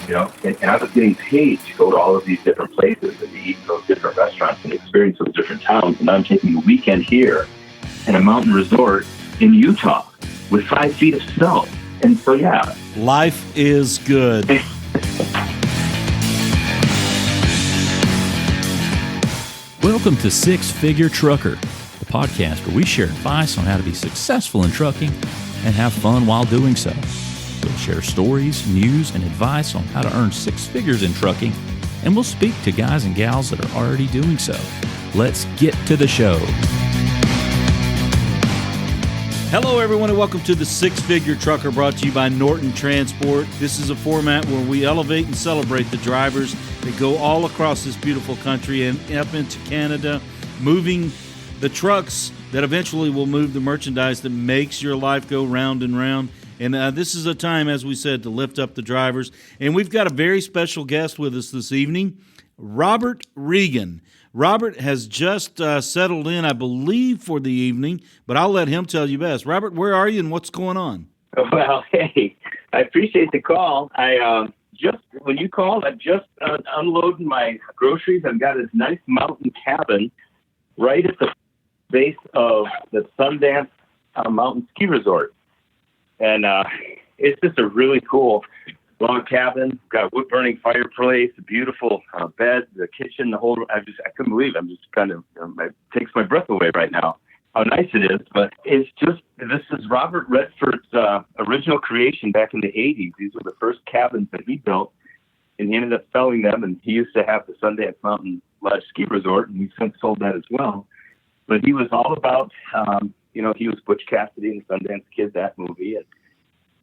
and I was getting paid to go to all of these different places and to eat in those different restaurants and experience those different towns. And I'm taking a weekend here in a mountain resort in Utah with 5 feet of snow. And so, yeah. Life is good. Welcome to Six Figure Trucker, the podcast where we share advice on how to be successful in trucking and have fun while doing so. We'll share stories, news, and advice on how to earn 6 figures in trucking, and we'll speak to guys and gals that are already doing so. Let's get to the show. Hello, everyone, and welcome to the Six Figure Trucker, brought to you by Norton Transport. This is a format where we elevate and celebrate the drivers that go all across this beautiful country and up into Canada, moving the trucks that eventually will move the merchandise that makes your life go round and round. And this is a time, as we said, to lift up the drivers. And we've got a very special guest with us this evening, Robert Regan. Robert has just settled in, I believe, for the evening, but I'll let him tell you best. Robert, where are you and what's going on? Well, hey, I appreciate the call. When you called, I'm just unloading my groceries. I've got this nice mountain cabin right at the base of the Sundance Mountain Ski Resort. And it's just a really cool log cabin. Got a wood-burning fireplace, a beautiful bed, the kitchen, the whole. I couldn't believe it. I'm just kind of it takes my breath away right now. How nice it is. But it's just, this is Robert Redford's original creation back in the 80s. These were the first cabins that he built, and he ended up selling them. And he used to have the Sundance Mountain Lodge Ski Resort, and he's since sold that as well. But he was all about, he was Butch Cassidy and Sundance Kid, that movie, and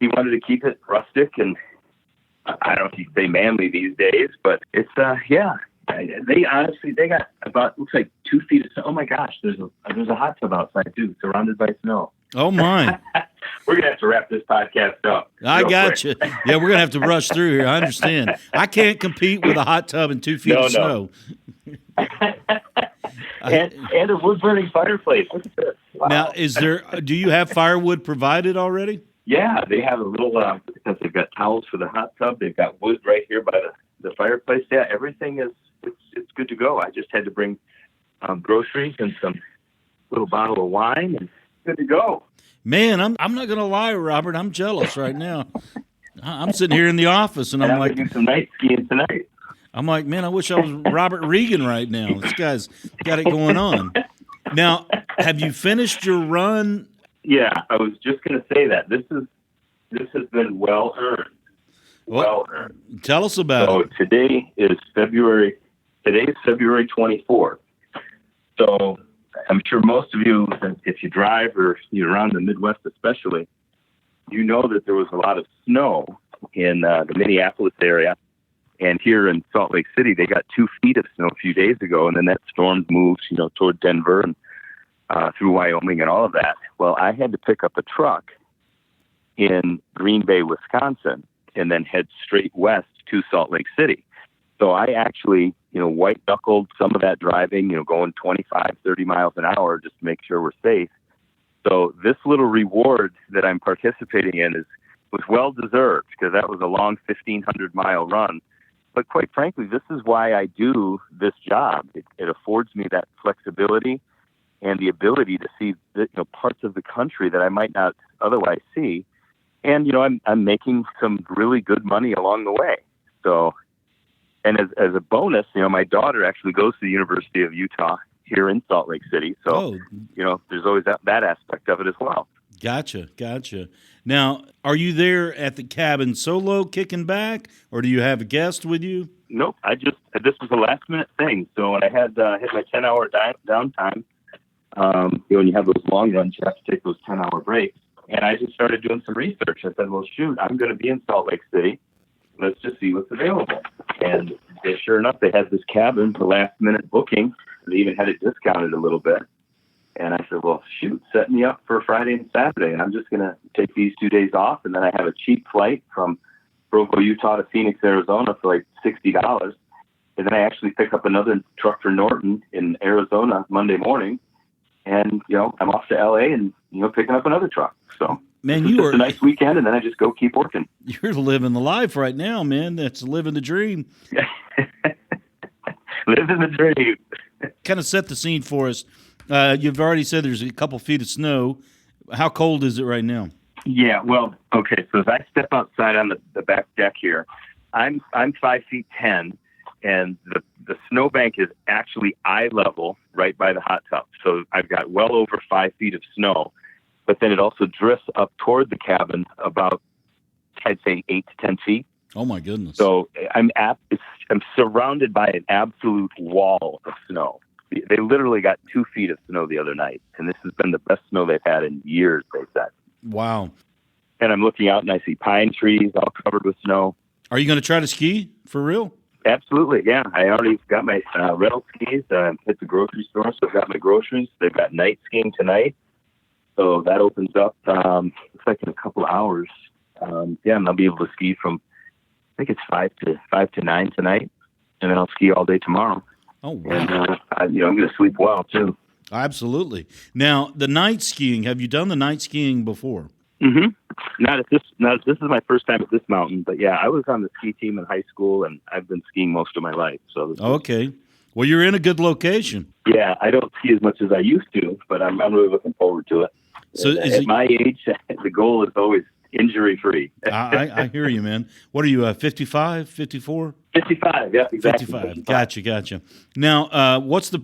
he wanted to keep it rustic, and I don't know if you say manly these days, but it's, They got about, looks like 2 feet of snow. Oh my gosh, there's a hot tub outside too, surrounded by snow. Oh my. We're going to have to wrap this podcast up. I got you. Yeah, we're going to have to rush through here. I understand. I can't compete with a hot tub and 2 feet of snow. And a wood-burning fireplace. Look at this. Wow. Now, do you have firewood provided already? Yeah, they have a little, because they've got towels for the hot tub. They've got wood right here by the fireplace. Yeah, everything is, it's good to go. I just had to bring groceries and some little bottle of wine, and good to go. Man, I'm not going to lie, Robert. I'm jealous right now. I'm sitting here in the office, and I'm like, do some night skiing tonight. I'm like, man, I wish I was Robert Regan right now. This guy's got it going on. Now, have you finished your run? Yeah, I was just going to say that. This has been well earned. Well earned. Tell us about it. So today is February 24th. So I'm sure most of you, if you drive or you're around the Midwest especially, you know that there was a lot of snow in the Minneapolis area. And here in Salt Lake City, they got 2 feet of snow a few days ago, and then that storm moved, toward Denver and through Wyoming and all of that. Well, I had to pick up a truck in Green Bay, Wisconsin, and then head straight west to Salt Lake City. So I actually, white-knuckled some of that driving, going 25, 30 miles an hour just to make sure we're safe. So this little reward that I'm participating in was well-deserved, because that was a long 1,500-mile run. But quite frankly, this is why I do this job. It affords me that flexibility and the ability to see parts of the country that I might not otherwise see. And, I'm making some really good money along the way. So, and as a bonus, my daughter actually goes to the University of Utah here in Salt Lake City. So, there's always that aspect of it as well. Gotcha. Now, are you there at the cabin solo kicking back, or do you have a guest with you? Nope. This was a last minute thing. So when I had hit my 10-hour downtime, when you have those long runs, you have to take those 10-hour breaks. And I just started doing some research. I said, well, shoot, I'm going to be in Salt Lake City. Let's just see what's available. And sure enough, they had this cabin for last minute booking. They even had it discounted a little bit. And I said, well, shoot, set me up for Friday and Saturday. And I'm just going to take these 2 days off. And then I have a cheap flight from Provo, Utah to Phoenix, Arizona for like $60. And then I actually pick up another truck for Norton in Arizona Monday morning. And, I'm off to LA and, picking up another truck. So Man, It's just a nice weekend, and then I just go keep working. You're living the life right now, man. That's living the dream. Living the dream. Kind of set the scene for us. You've already said there's a couple feet of snow. How cold is it right now? Yeah, well, okay. So as I step outside on the back deck here, I'm 5'10", and the snowbank is actually eye level right by the hot tub. So I've got well over 5 feet of snow, but then it also drifts up toward the cabin about, I'd say, 8 to 10 feet. Oh my goodness! So I'm surrounded by an absolute wall of snow. They literally got 2 feet of snow the other night, and this has been the best snow they've had in years, they said. Wow. And I'm looking out, and I see pine trees all covered with snow. Are you going to try to ski for real? Absolutely, yeah. I already got my rental skis. Hit the grocery store, so I've got my groceries. They've got night skiing tonight, so that opens up, looks like in a couple hours. And I'll be able to ski from, I think it's 5 to 9 tonight, and then I'll ski all day tomorrow. Oh, wow. And, I'm going to sleep well, too. Absolutely. Now, the night skiing, have you done the night skiing before? Mm-hmm. This is my first time at this mountain, but yeah, I was on the ski team in high school, and I've been skiing most of my life. So okay. Well, you're in a good location. Yeah, I don't ski as much as I used to, but I'm really looking forward to it. So at my age, the goal is always injury-free. I hear you, man. What are you, 55, 54? 55, yeah, exactly. 55. Gotcha. Now,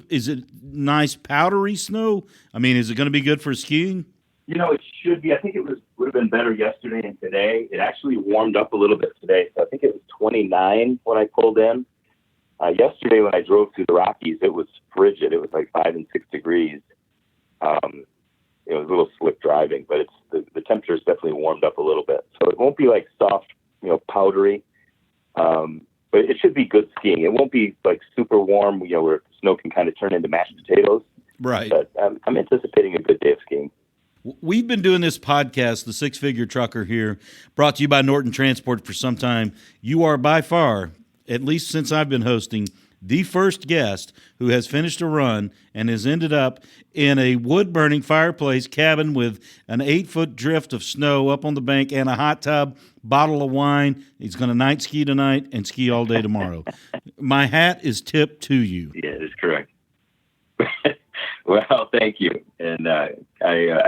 is it nice powdery snow? I mean, is it going to be good for skiing? It should be. I think it would have been better yesterday and today. It actually warmed up a little bit today. So I think it was 29 when I pulled in. Yesterday when I drove through the Rockies, it was frigid. It was like 5 and 6 degrees. It was a little slick driving, but the temperature has definitely warmed up a little bit. So it won't be like soft, powdery. But it should be good skiing. It won't be like super warm, where snow can kind of turn into mashed potatoes. Right. But I'm anticipating a good day of skiing. We've been doing this podcast, The Six Figure Trucker here, brought to you by Norton Transport for some time. You are by far, at least since I've been hosting, the first guest who has finished a run and has ended up in a wood-burning fireplace cabin with an 8-foot drift of snow up on the bank and a hot tub, bottle of wine. He's going to night ski tonight and ski all day tomorrow. My hat is tipped to you. Yeah, that's correct. Well, thank you. And I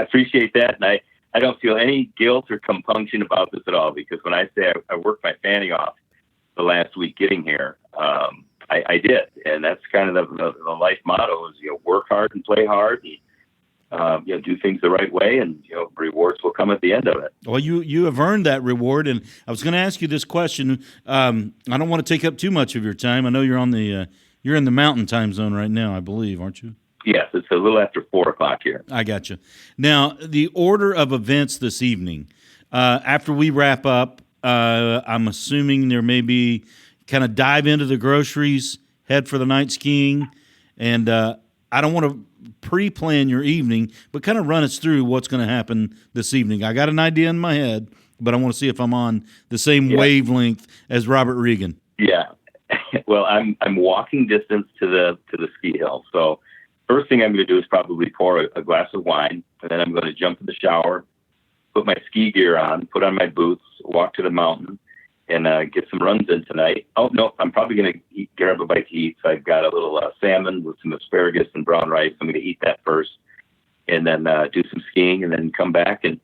appreciate that. And I don't feel any guilt or compunction about this at all, because when I say I worked my fanny off the last week getting here, I did. And that's kind of the life motto is, work hard and play hard and, do things the right way, and, rewards will come at the end of it. Well, you have earned that reward. And I was going to ask you this question. I don't want to take up too much of your time. I know you're you're in the mountain time zone right now, I believe, aren't you? Yes, it's a little after 4 o'clock here. I got you. Now, the order of events this evening, after we wrap up, I'm assuming there may be kind of dive into the groceries, head for the night skiing, and I don't want to pre-plan your evening, but kind of run us through what's going to happen this evening. I got an idea in my head, but I want to see if I'm on the same wavelength as Robert Regan. Yeah. Well, I'm walking distance to the ski hill, so first thing I'm going to do is probably pour a glass of wine, and then I'm going to jump in the shower, put my ski gear on, put on my boots, walk to the mountain, and get some runs in tonight. Oh, no, I'm probably going to grab a bite to eat. So I've got a little salmon with some asparagus and brown rice. I'm going to eat that first, and then do some skiing, and then come back. And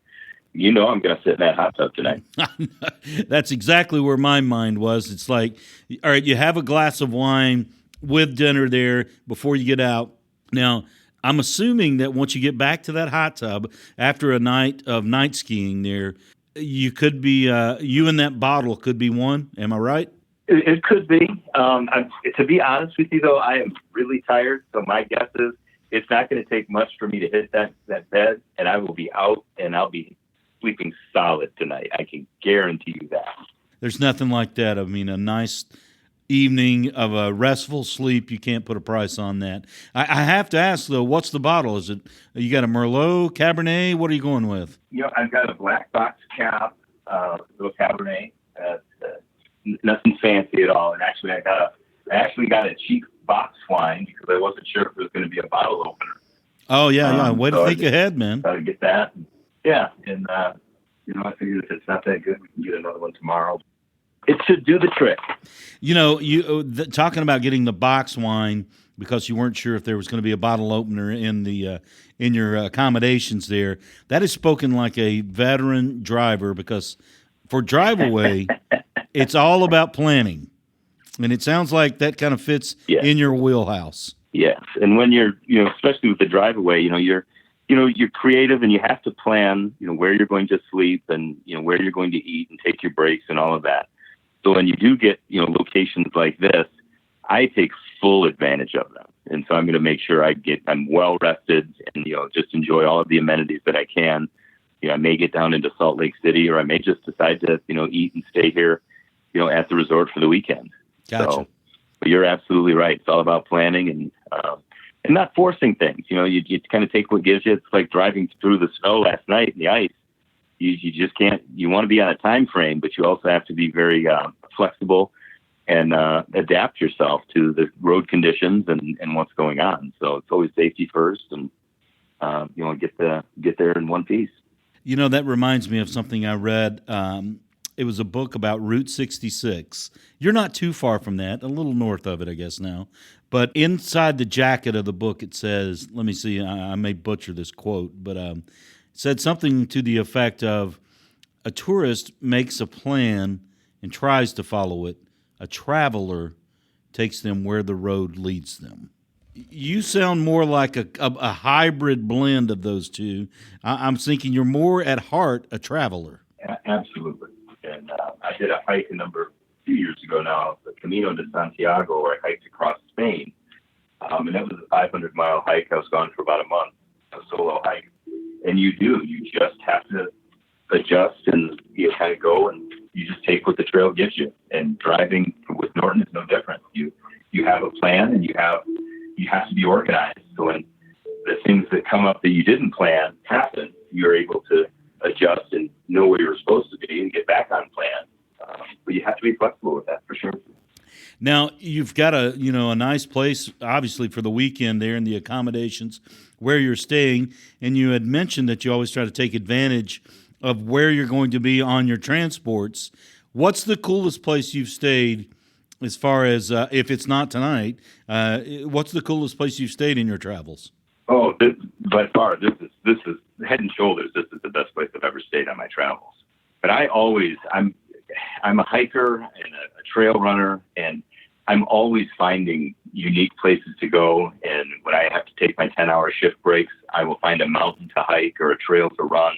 I'm going to sit in that hot tub tonight. That's exactly where my mind was. It's like, all right, you have a glass of wine with dinner there before you get out. Now, I'm assuming that once you get back to that hot tub after a night of night skiing there, you could be, you and that bottle could be one. Am I right? It could be. To be honest with you, though, I am really tired. So my guess is it's not going to take much for me to hit that bed, and I will be out, and I'll be sleeping solid tonight. I can guarantee you that. There's nothing like that. I mean, a nice evening of a restful sleep, you can't put a price on that. I have to ask, though, what's the bottle? Is it, you got a Merlot, Cabernet? What are you going with? I've got a black box cap, little Cabernet. Nothing fancy at all. And actually, I actually got a cheap box wine because I wasn't sure if it was going to be a bottle opener. Oh, yeah. Way to think ahead, man. Got to get that. Yeah, and I figured if it's not that good, we can get another one tomorrow. It should do the trick. Talking about getting the box wine because you weren't sure if there was going to be a bottle opener in your accommodations there. That is spoken like a veteran driver, because for Driveaway, it's all about planning, and it sounds like that kind of fits in your wheelhouse. Yes, and when you're, especially with the Driveaway, you're creative, and you have to plan, where you're going to sleep and where you're going to eat and take your breaks and all of that. So when you do get, locations like this, I take full advantage of them. And so I'm going to make sure I'm well rested and, just enjoy all of the amenities that I can. I may get down into Salt Lake City, or I may just decide to, eat and stay here, at the resort for the weekend. Gotcha. So, but you're absolutely right. It's all about planning and not forcing things. You kind of take what gives you. It's like driving through the snow last night in the ice. You just can't. You want to be on a time frame, but you also have to be very flexible and adapt yourself to the road conditions and what's going on. So it's always safety first, and get there in one piece. That reminds me of something I read. It was a book about Route 66. You're not too far from that, a little north of it, I guess now. But inside the jacket of the book, it says, let me see, I may butcher this quote, but it said something to the effect of, a tourist makes a plan and tries to follow it. A traveler takes them where the road leads them. You sound more like a hybrid blend of those two. I'm thinking you're more at heart a traveler. Absolutely. And I did a hike a few years ago now, the Camino de Santiago, where I hiked across Spain. And that was a 500-mile hike. I was gone for about a month, a solo hike. And you just have to adjust, and you kind of go, and you just take what the trail gives you. And driving with Norton is no different. You have a plan, and you have to be organized. So when the things that come up that you didn't plan happen, you're able to adjust and know where you're supposed to be and get back on plan. But you have to be flexible with that, for sure. Now, you've got a nice place, obviously, for the weekend there in the accommodations where you're staying, and you had mentioned that you always try to take advantage of where you're going to be on your transports. What's the coolest place you've stayed, as far as, if it's not tonight, what's the coolest place you've stayed in your travels? Oh, by far, this is head and shoulders. This is the best place I've ever stayed on my travels. But I'm a hiker and a trail runner, and I'm always finding unique places to go. And when I have to take my 10-hour shift breaks, I will find a mountain to hike or a trail to run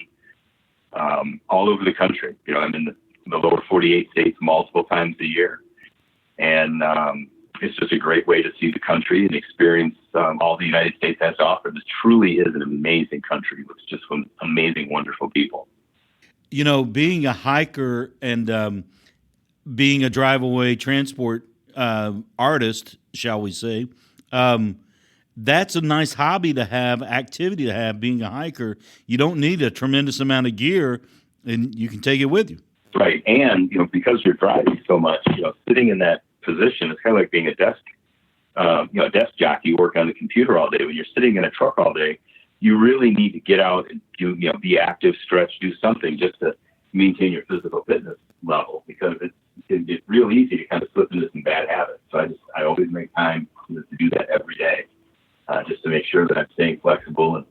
all over the country. I'm in the lower 48 states multiple times a year. And it's just a great way to see the country and experience all the United States has to offer. This truly is an amazing country with just some amazing, wonderful people. Being a hiker and being a Driveaway transport artist, shall we say, that's a nice hobby to have, activity to have, being a hiker. You don't need a tremendous amount of gear, and you can take it with you. Right. And, because you're driving so much, sitting in that position, it's kind of like being a desk jockey. You work on the computer all day. When you're sitting in a truck all day, you really need to get out and do, be active, stretch, do something just to maintain your physical fitness level, because it's real easy to kind of slip into some bad habits. So I always make time to do that every day, just to make sure that I'm staying flexible and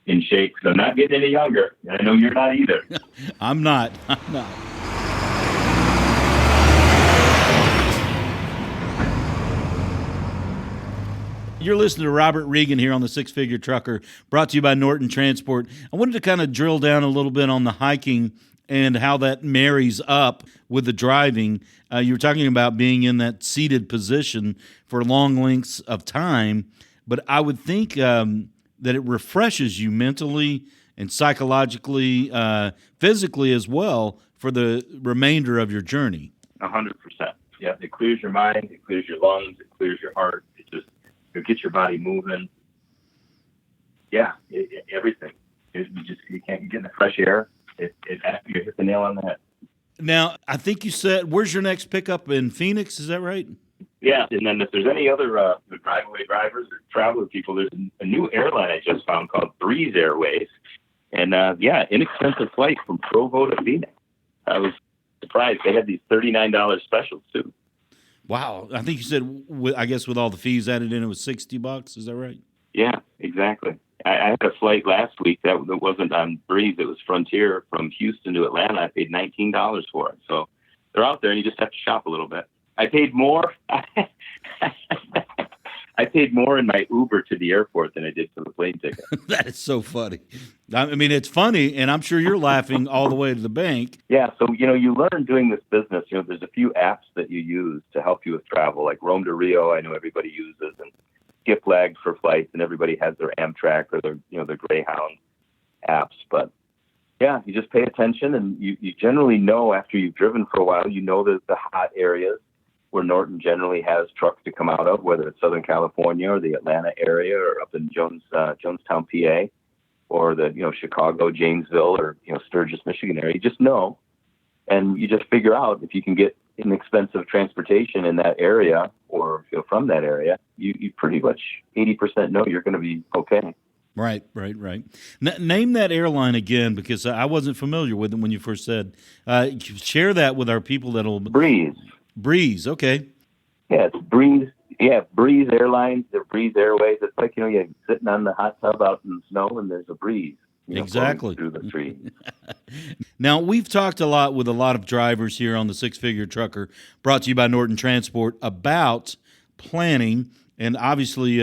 in shape, because I'm not getting any younger. And I know you're not either. I'm not. You're listening to Robert Regan here on the Six Figure Trucker, brought to you by Norton Transport. I wanted to kind of drill down a little bit on the hiking and how that marries up with the driving. You were talking about being in that seated position for long lengths of time, but I would think that it refreshes you mentally and psychologically, physically as well, for the remainder of your journey. 100%. Yeah, it clears your mind, it clears your lungs, it clears your heart. It gets your body moving. Yeah, everything. You can't get in the fresh air. You hit the nail on the head. Now, I think you said, where's your next pickup in Phoenix? Is that right? Yeah, and then if there's any other Driveaway drivers or traveler people, there's a new airline I just found called Breeze Airways, And inexpensive flight from Provo to Phoenix. I was surprised. They had these $39 specials too. Wow. I think you said, I guess with all the fees added in, it was $60. Is that right? Yeah, exactly. I had a flight last week that wasn't on Breeze. It was Frontier from Houston to Atlanta. I paid $19 for it. So they're out there, and you just have to shop a little bit. I paid more. I paid more in my Uber to the airport than I did for the plane ticket. That is so funny. I mean, it's funny, and I'm sure you're laughing all the way to the bank. Yeah, so, you learn doing this business. There's a few apps that you use to help you with travel, like Rome to Rio, I know everybody uses, and Skip Lag for flights, and everybody has their Amtrak or their Greyhound apps. But, yeah, you just pay attention, and you generally know after you've driven for a while, the hot areas where Norton generally has trucks to come out of, whether it's Southern California or the Atlanta area or up in Jonestown, PA, or the, Chicago, Janesville, or, Sturgis, Michigan area. You just know, and you just figure out if you can get inexpensive transportation in that area or from that area, you pretty much 80% know you're going to be okay. Right. Name that airline again, because I wasn't familiar with it when you first said. Share that with our people that'll... Breeze, okay. Yeah, it's Breeze. Yeah, Breeze Airlines, the Breeze Airways. It's like, you're sitting on the hot tub out in the snow and there's a breeze. Exactly. Through the trees. Now, we've talked a lot with a lot of drivers here on the Six Figure Trucker, brought to you by Norton Transport, about planning. And obviously,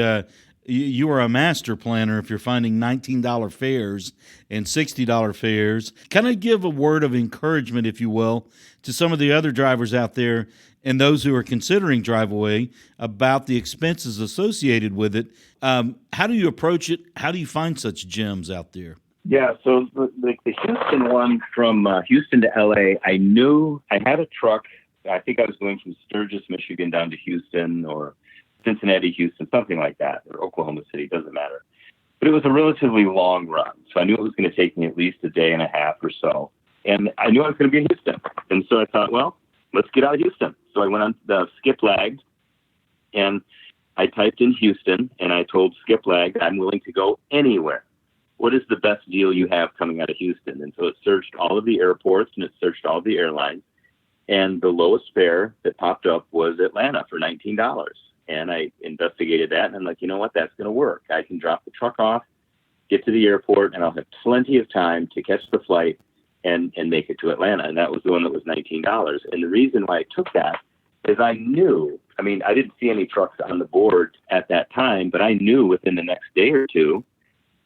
you are a master planner if you're finding $19 fares and $60 fares. Kind of give a word of encouragement, if you will, to some of the other drivers out there and those who are considering Driveaway about the expenses associated with it. How do you approach it? How do you find such gems out there? Yeah, so the Houston one from Houston to LA, I knew I had a truck. I think I was going from Sturgis, Michigan down to Houston, or Cincinnati, Houston, something like that, or Oklahoma City, doesn't matter. But it was a relatively long run, so I knew it was going to take me at least a day and a half or so. And I knew I was going to be in Houston. And so I thought, well, let's get out of Houston. So I went on the Skip Lag, and I typed in Houston, and I told Skip Lag I'm willing to go anywhere. What is the best deal you have coming out of Houston? And so it searched all of the airports, and it searched all of the airlines. And the lowest fare that popped up was Atlanta for $19. And I investigated that, and I'm like, you know what? That's going to work. I can drop the truck off, get to the airport, and I'll have plenty of time to catch the flight and make it to Atlanta. And that was the one that was $19. And the reason why I took that is I knew, I didn't see any trucks on the board at that time, but I knew within the next day or two,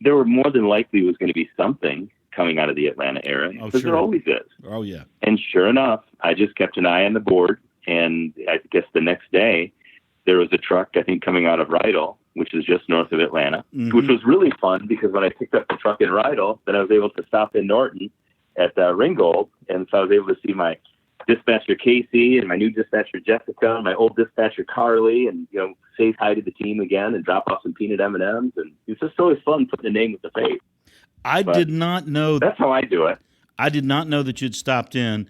there were more than likely was going to be something coming out of the Atlanta area, because there always is. Oh, yeah. And sure enough, I just kept an eye on the board, and I guess the next day, there was a truck, I think, coming out of Rydal, which is just north of Atlanta, which was really fun, because when I picked up the truck in Rydal, then I was able to stop in Norton at Ringgold, and so I was able to see my dispatcher Casey and my new dispatcher Jessica and my old dispatcher Carly, and say hi to the team again and drop off some peanut M&Ms, and it's just always fun putting a name with the face. I did not know. That's how I do it. I did not know that you'd stopped in,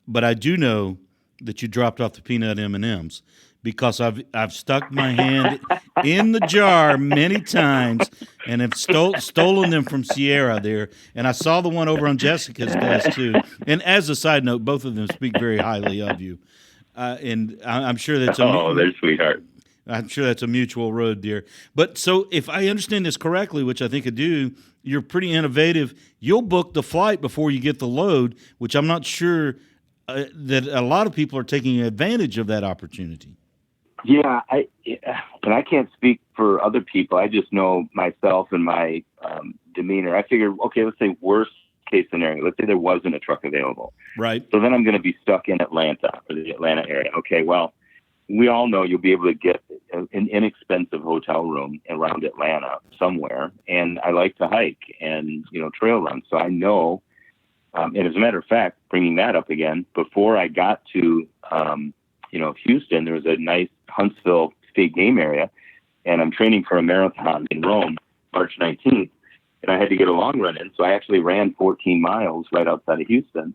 but I do know that you dropped off the peanut M&Ms, because I've stuck my hand in the jar many times and have stolen them from Sierra there. And I saw the one over on Jessica's desk too. And as a side note, both of them speak very highly of you. And I'm sure that's they're sweetheart. I'm sure that's a mutual road, dear. But so if I understand this correctly, which I think I do, you're pretty innovative. You'll book the flight before you get the load, which I'm not sure that a lot of people are taking advantage of that opportunity. Yeah, and I can't speak for other people. I just know myself and my demeanor. I figured, okay, let's say worst case scenario. Let's say there wasn't a truck available. Right. So then I'm going to be stuck in Atlanta, or the Atlanta area. Okay, well, we all know you'll be able to get an inexpensive hotel room around Atlanta somewhere. And I like to hike and, trail run. So I know, and as a matter of fact, bringing that up again, before I got to, Houston, there was a nice Huntsville state game area, and I'm training for a marathon in Rome, March 19th, and I had to get a long run in. So I actually ran 14 miles right outside of Houston,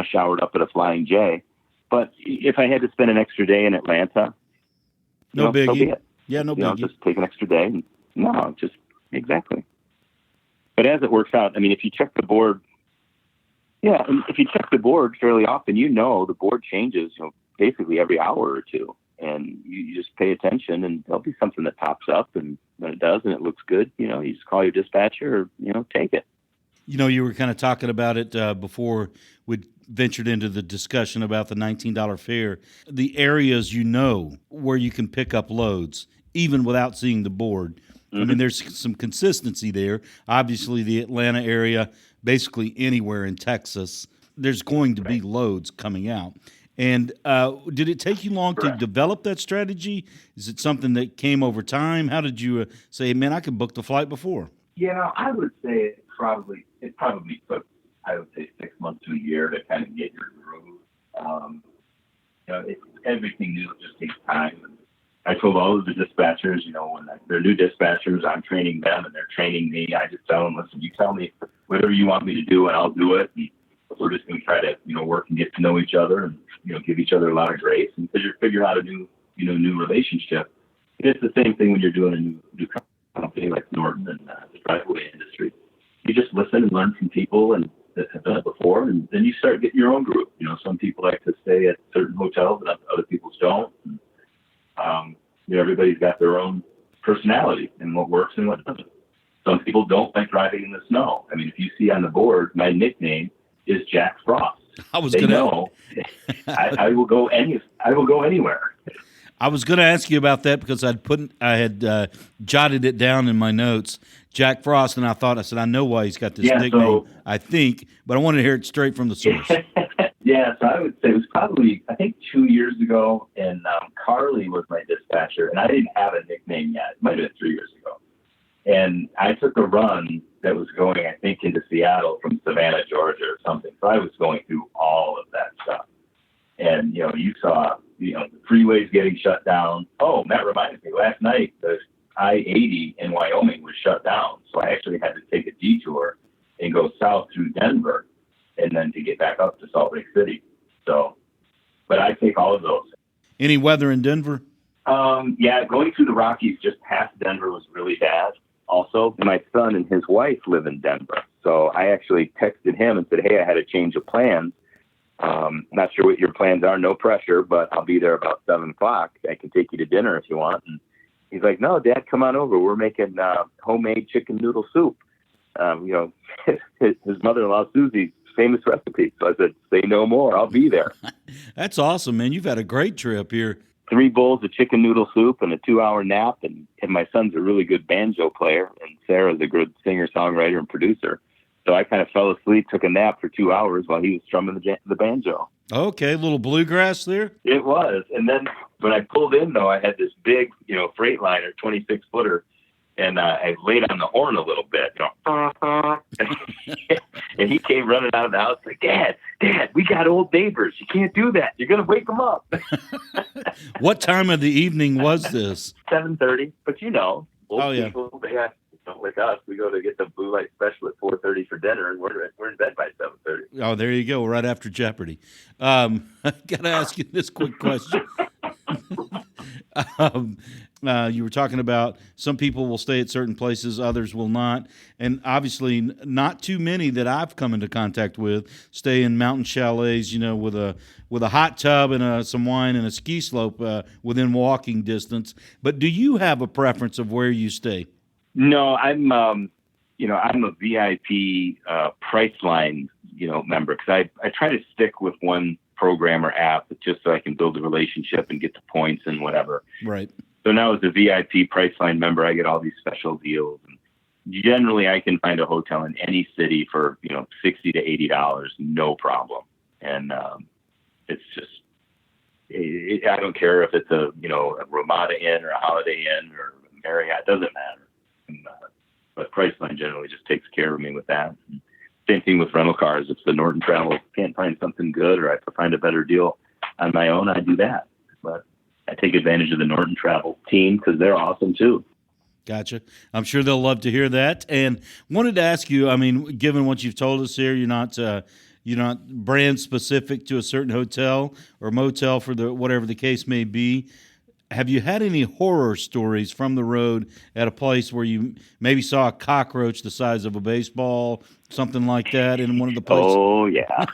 showered up at a Flying J. But if I had to spend an extra day in Atlanta, no biggie. So be it. Yeah, no biggie. Just take an extra day. No, just exactly. But as it works out, I mean, if you check the board, yeah, and if you check the board fairly often, the board changes, basically every hour or two. And you just pay attention, and there'll be something that pops up, and when it does and it looks good, you just call your dispatcher or, take it. You were kind of talking about it before we ventured into the discussion about the $19 fare. The areas where you can pick up loads, even without seeing the board. Mm-hmm. I mean, there's some consistency there. Obviously, the Atlanta area, basically anywhere in Texas, there's going to be loads coming out. And did it take you long to develop that strategy? Is it something that came over time? How did you say, man, I could book the flight before? I would say it probably took, 6 months to a year to kind of get your groove. Everything new just takes time. And I told all of the dispatchers, when they're new dispatchers, I'm training them and they're training me. I just tell them, listen, you tell me whatever you want me to do and I'll do it. And we're just going to try to, work and get to know each other and, give each other a lot of grace and figure out a new relationship. And it's the same thing when you're doing a new company like Norton and the Driveaway industry. You just listen and learn from people and that have done it before, and then you start getting your own group. Some people like to stay at certain hotels and other people don't. And, everybody's got their own personality and what works and what doesn't. Some people don't like driving in the snow. I mean, if you see on the board, my nickname is Jack Frost. I will go anywhere. I was going to ask you about that because I had jotted it down in my notes, Jack Frost, and I said, I know why he's got this nickname, I think, but I wanted to hear it straight from the source. Yeah, so I would say it was probably, 2 years ago, and Carly was my dispatcher, and I didn't have a nickname yet. It might have been 3 years ago. And I took a run that was going, I think, into Seattle from Savannah, Georgia or something. So I was going through all of that stuff. And, you saw, the freeways getting shut down. Oh, that reminds me, last night, the I-80 in Wyoming was shut down. So I actually had to take a detour and go south through Denver and then to get back up to Salt Lake City. So, but I take all of those. Any weather in Denver? Going through the Rockies just past Denver was really bad. Also, my son and his wife live in Denver. So I actually texted him and said, hey, I had a change of plans. Not sure what your plans are, no pressure, but I'll be there about 7 o'clock. I can take you to dinner if you want. And he's like, no, Dad, come on over. We're making homemade chicken noodle soup. His mother-in-law, Susie's famous recipe. So I said, say no more. I'll be there. That's awesome, man. You've had a great trip here. 3 bowls of chicken noodle soup and a 2-hour nap. And my son's a really good banjo player, and Sarah's a good singer, songwriter, and producer. So I kind of fell asleep, took a nap for 2 hours while he was strumming the banjo. Okay, a little bluegrass there? It was. And then when I pulled in, though, I had this big, Freightliner, 26-footer, and I laid on the horn a little bit. And he came running out of the house like, Dad, we got old neighbors. You can't do that. You're going to wake them up. What time of the evening was this? 7:30. But old people, they got, like us, we go to get the blue light special at 4:30 for dinner, and we're in bed by 7:30. Oh, there you go, right after Jeopardy. I got to ask you this quick question. You were talking about some people will stay at certain places, others will not. And obviously not too many that I've come into contact with stay in mountain chalets, with a hot tub and some wine and a ski slope within walking distance. But do you have a preference of where you stay? No, I'm a VIP Priceline, member, because I try to stick with one program or app just so I can build a relationship and get the points and whatever. Right. So now as a VIP Priceline member, I get all these special deals. And generally, I can find a hotel in any city for, $60 to $80, no problem. And it's just, I don't care if it's a Ramada Inn or a Holiday Inn or Marriott, it doesn't matter. But Priceline generally just takes care of me with that. And same thing with rental cars. If the Norton Travel can't find something good or I can find a better deal on my own, I do that. But I take advantage of the Norton Travel team because they're awesome too. Gotcha. I'm sure they'll love to hear that. And wanted to ask you, given what you've told us here, you're not brand specific to a certain hotel or motel for whatever the case may be. Have you had any horror stories from the road at a place where you maybe saw a cockroach the size of a baseball, something like that in one of the places? Oh, yeah.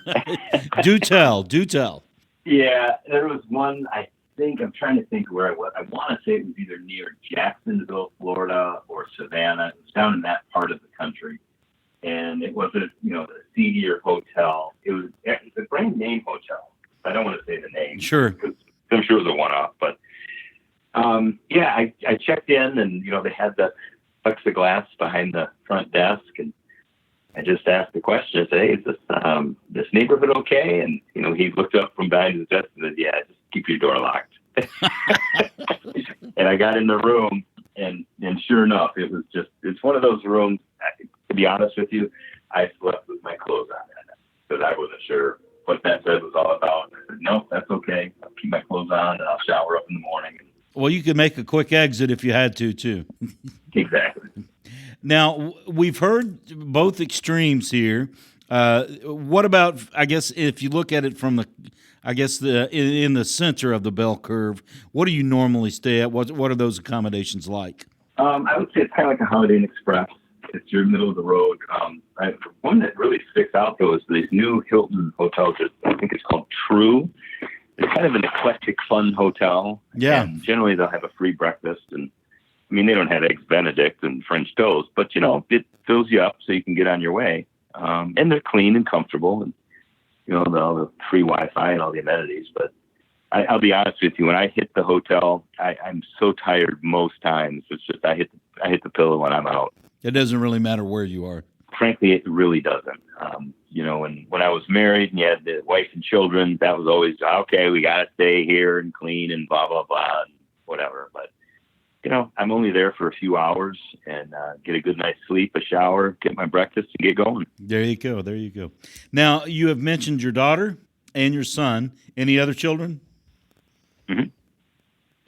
Do tell. Yeah, there was one, I'm trying to think where I was. I want to say it was either near Jacksonville, Florida, or Savannah. It was down in that part of the country. And it was a seedier hotel. It's a brand name hotel. I don't want to say the name. Sure. Because I'm sure it was a one-off, but I checked in, and they had the plexiglass behind the front desk, and I just asked the question. I said, "Hey, is this neighborhood okay?" And he looked up from behind his desk and said, "Yeah, just keep your door locked." And I got in the room, and sure enough, it's one of those rooms. To be honest with you, I slept with my clothes on because I wasn't sure what that bed was all about. And I said, "No, that's okay. I'll keep my clothes on, and I'll shower up in the morning." Well, you could make a quick exit if you had to, too. Exactly. Now, we've heard both extremes here. What about, I guess, if you look at it from in the center of the bell curve, what do you normally stay at? What are those accommodations like? I would say it's kind of like a Holiday Inn Express. It's your middle of the road. One that really sticks out, though, is these new Hilton hotels. I think it's called True. It's kind of an eclectic, fun hotel. Yeah. And generally, they'll have a free breakfast. And, they don't have Eggs Benedict and French toast, but, it fills you up so you can get on your way. And they're clean and comfortable. And, all the free Wi-Fi and all the amenities. But I'll be honest with you, when I hit the hotel, I'm so tired most times. It's just I hit the pillow when I'm out. It doesn't really matter where you are. Frankly, it really doesn't. When I was married and you had the wife and children, that was always, okay, we got to stay here and clean and blah, blah, blah, and whatever. But, I'm only there for a few hours and get a good night's sleep, a shower, get my breakfast, and get going. There you go. Now, you have mentioned your daughter and your son. Any other children? Mm-hmm.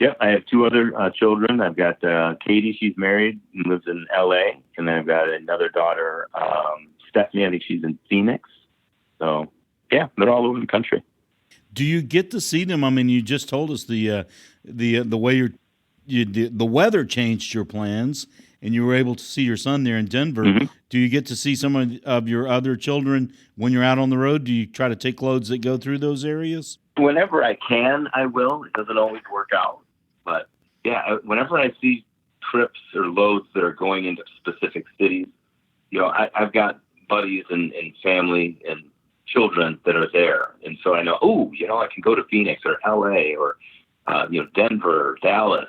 Yep, I have two other children. I've got Katie, she's married and lives in L.A., and then I've got another daughter, Stephanie, I think she's in Phoenix. So, yeah, they're all over the country. Do you get to see them? You just told us the way the weather changed your plans, and you were able to see your son there in Denver. Mm-hmm. Do you get to see some of your other children when you're out on the road? Do you try to take loads that go through those areas? Whenever I can, I will. It doesn't always work out. But, yeah, whenever I see trips or loads that are going into specific cities, I've got buddies and family and children that are there. And so I know, I can go to Phoenix or L.A. or, Denver or Dallas,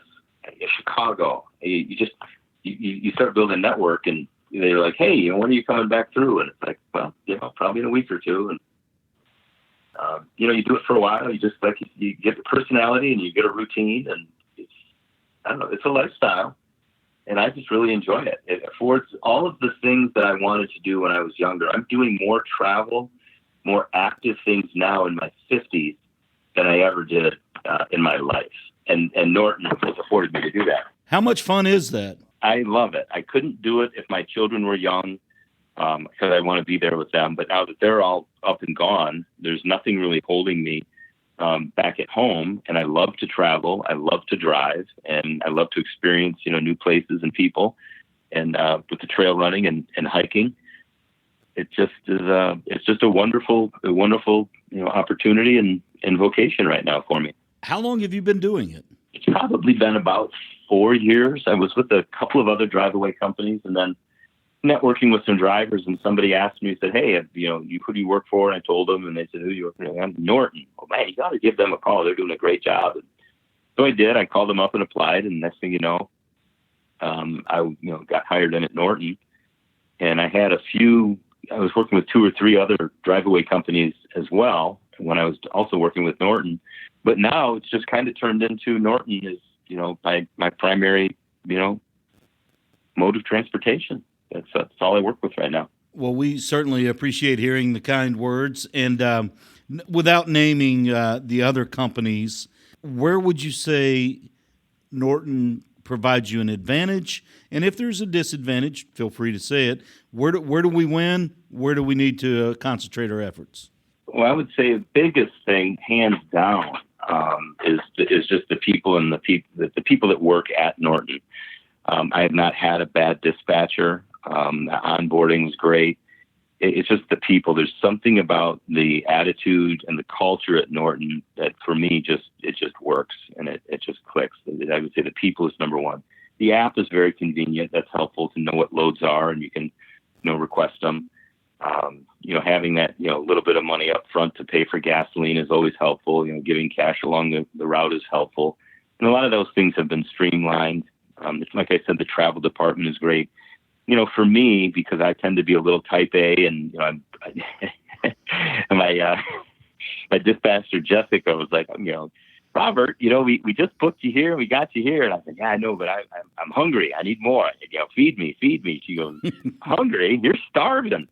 Chicago. You start building a network, and they're like, hey, when are you coming back through? And it's like, well, probably in a week or two. And, you do it for a while. You just you get the personality and you get a routine, and it's a lifestyle, and I just really enjoy it. It affords all of the things that I wanted to do when I was younger. I'm doing more travel, more active things now in my 50s than I ever did in my life. And Norton has afforded me to do that. How much fun is that? I love it. I couldn't do it if my children were young because I want to be there with them. But now that they're all up and gone, there's nothing really holding me back at home, and I love to travel. I love to drive, and I love to experience, new places and people. And with the trail running and hiking, it just is. It's just a wonderful, opportunity and vocation right now for me. How long have you been doing it? It's probably been about 4 years. I was with a couple of other Driveaway companies, and then networking with some drivers, and somebody asked me, said, hey, who do you work for? And I told them, and they said, who do you work for? I'm Norton. Oh, man, you got to give them a call. They're doing a great job. And so I did. I called them up and applied, and next thing you know, I got hired in at Norton. And I was working with 2 or 3 other Driveaway companies as well when I was also working with Norton. But now it's just kind of turned into Norton is, my primary, mode of transportation. That's all I work with right now. Well, we certainly appreciate hearing the kind words. And without naming the other companies, where would you say Norton provides you an advantage? And if there's a disadvantage, feel free to say it. Where do we win? Where do we need to concentrate our efforts? Well, I would say the biggest thing, hands down, is just the people and the people that work at Norton. I have not had a bad dispatcher. The onboarding was great. It's just the people. There's something about the attitude and the culture at Norton that for me it just works and it just clicks. I would say the people is number one. The app is very convenient. That's helpful to know what loads are and you can request them. Having that little bit of money up front to pay for gasoline is always helpful. Giving cash along the route is helpful, and a lot of those things have been streamlined. It's like I said, the travel department is great. For me, because I tend to be a little type A, and my dispatcher Jessica was like, Robert, we just booked you here, we got you here, and I said, yeah, I know, but I'm hungry, I need more. Feed me. She goes, hungry? You're starving.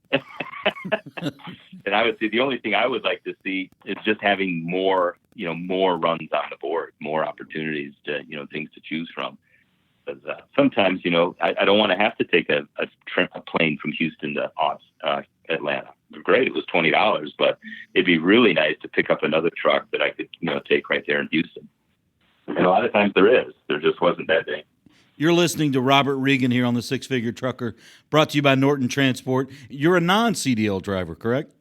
And I would say the only thing I would like to see is just having more runs on the board, more opportunities to things to choose from. Because sometimes, I don't want to have to take a plane from Houston to Atlanta. Great, it was $20, but it'd be really nice to pick up another truck that I could, take right there in Houston. And a lot of times there just wasn't that day. You're listening to Robert Regan here on the Six Figure Trucker, brought to you by Norton Transport. You're a non-CDL driver, correct?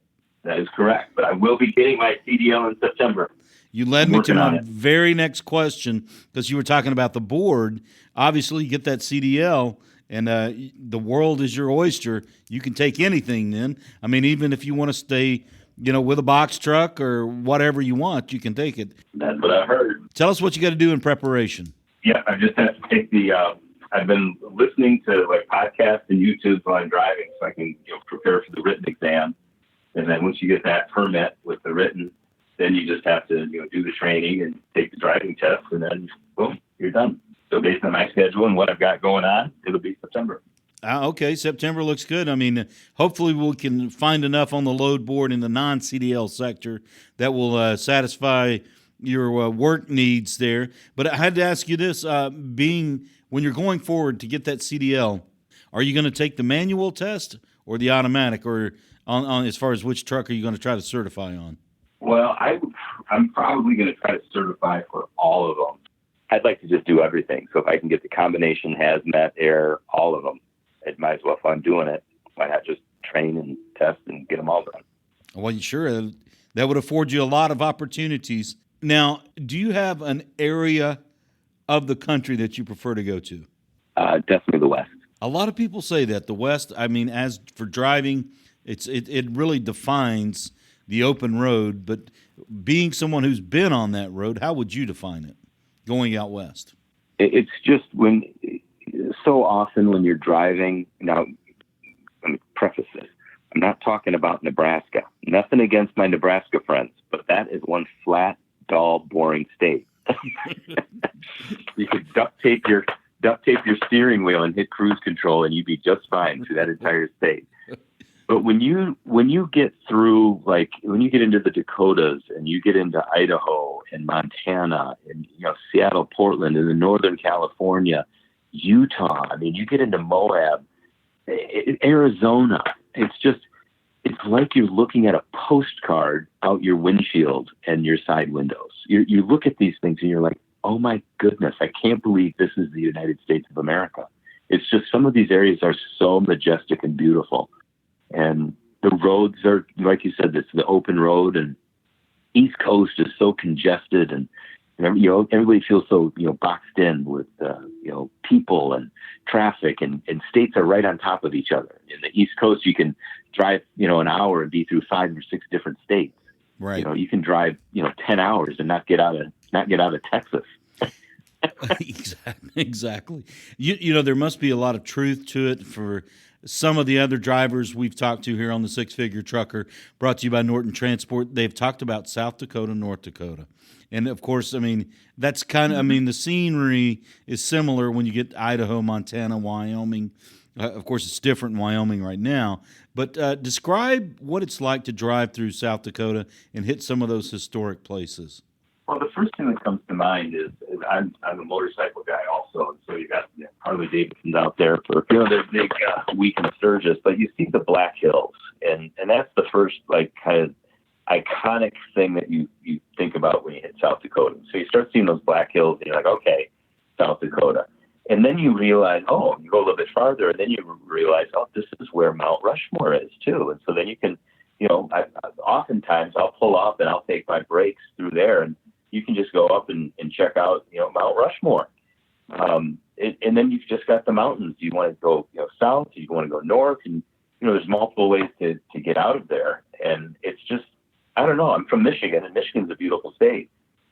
That is correct, but I will be getting my CDL in September. You led me to my very next question because you were talking about the board. Obviously, you get that CDL, and the world is your oyster. You can take anything then. I mean, even if you want to stay, with a box truck or whatever you want, you can take it. That's what I heard. Tell us what you got to do in preparation. Yeah, I just have to take I've been listening to podcasts and YouTube while I'm driving so I can prepare for the written exam. And then once you get that permit with the written, then you just have to do the training and take the driving test, and then boom, you're done. So based on my schedule and what I've got going on, it'll be September. Okay, September looks good. I mean, hopefully we can find enough on the load board in the non-CDL sector that will satisfy your work needs there. But I had to ask you this, when you're going forward to get that CDL, are you going to take the manual test or the automatic, or on as far as which truck are you going to try to certify on? Well, I'm probably going to try to certify for all of them. I'd like to just do everything. So if I can get the combination, hazmat, air, all of them, it might as well, if I'm doing it, why not just train and test and get them all done? Well, sure. That would afford you a lot of opportunities. Now, do you have an area of the country that you prefer to go to? Definitely the West. A lot of people say that. The West, I mean, as for driving, it really defines the open road. But being someone who's been on that road, how would you define it going out west? It's just so often when you're driving, now let me preface this, I'm not talking about Nebraska. Nothing against my Nebraska friends, but that is one flat, dull, boring state. You could duct tape your steering wheel and hit cruise control, and you'd be just fine through that entire state. But when you get through, when you get into the Dakotas and you get into Idaho and Montana and Seattle, Portland, and then Northern California, Utah, I mean, you get into Moab, Arizona, it's like you're looking at a postcard out your windshield and your side windows. You look at these things and you're like, oh my goodness, I can't believe this is the United States of America. It's just, some of these areas are so majestic and beautiful. And the roads are, like you said, it's the open road, and East Coast is so congested, and everybody feels so boxed in with people and traffic, and states are right on top of each other. In the East Coast, you can drive an hour and be through 5 or 6 different states. Right. You can drive 10 hours and not get out of Texas. Exactly. There must be a lot of truth to it for some of the other drivers we've talked to here on the Six Figure Trucker, brought to you by Norton Transport. They've talked about South Dakota, North Dakota. And, of course, I mean, that's the scenery is similar when you get to Idaho, Montana, Wyoming. Of course, it's different in Wyoming right now. But describe what it's like to drive through South Dakota and hit some of those historic places. Well, the first thing that comes to mind is I'm a motorcycle guy also, and so you got Harley Davidsons out there for their big week in Sturgis, but you see the Black Hills, and that's the first kind of iconic thing that you think about when you hit South Dakota. So you start seeing those black hills and you're like, okay, South Dakota. And then you realize, oh, you go a little bit farther and then you realize, oh, this is where Mount Rushmore is too. And so then you can, oftentimes I'll pull up and I'll take my breaks through there and you can just go up and check out, Mount Rushmore. And then you've just got the mountains. You want to go, south, you want to go north, and, there's multiple ways to get out of there. And it's just, I don't know. I'm from Michigan, and Michigan's a beautiful state.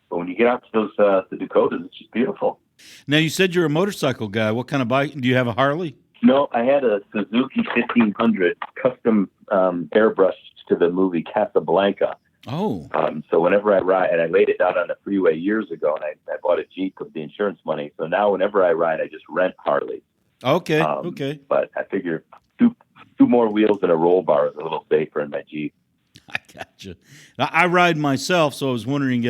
But when you get out to those the Dakotas, it's just beautiful. Now, you said you're a motorcycle guy. What kind of bike? Do you have a Harley? No, I had a Suzuki 1500 custom airbrushed to the movie Casablanca. Oh. So whenever I ride, and I laid it down on the freeway years ago, and I bought a Jeep with the insurance money. So now whenever I ride, I just rent Harleys. Okay, okay. But I figure two more wheels and a roll bar is a little safer in my Jeep. I gotcha. Now, I ride myself, so I was wondering,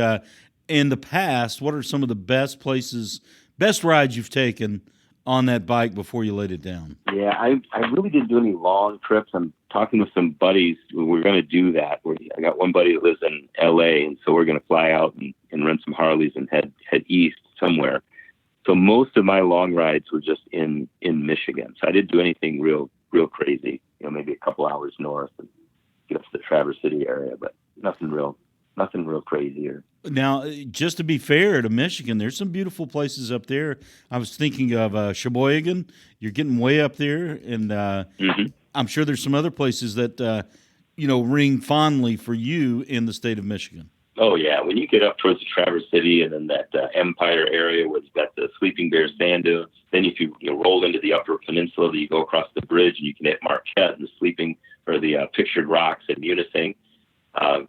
in the past, what are some of the best rides you've taken on that bike before you laid it down? Yeah, I really didn't do any long trips. I'm talking with some buddies. We're going to do that. I got one buddy that lives in LA, and so we're going to fly out and rent some Harleys and head east somewhere. So most of my long rides were just in Michigan. So I didn't do anything real crazy. Maybe a couple hours north and get up to the Traverse City area, but nothing real crazy. Now, just to be fair to Michigan, there's some beautiful places up there. I was thinking of Sheboygan. You're getting way up there, and I'm sure there's some other places that ring fondly for you in the state of Michigan. Oh yeah, when you get up towards the Traverse City and then that Empire area where you've got the Sleeping Bear sand dunes, then if you roll into the Upper Peninsula, you go across the bridge and you can hit Marquette and the Pictured Rocks at Munising.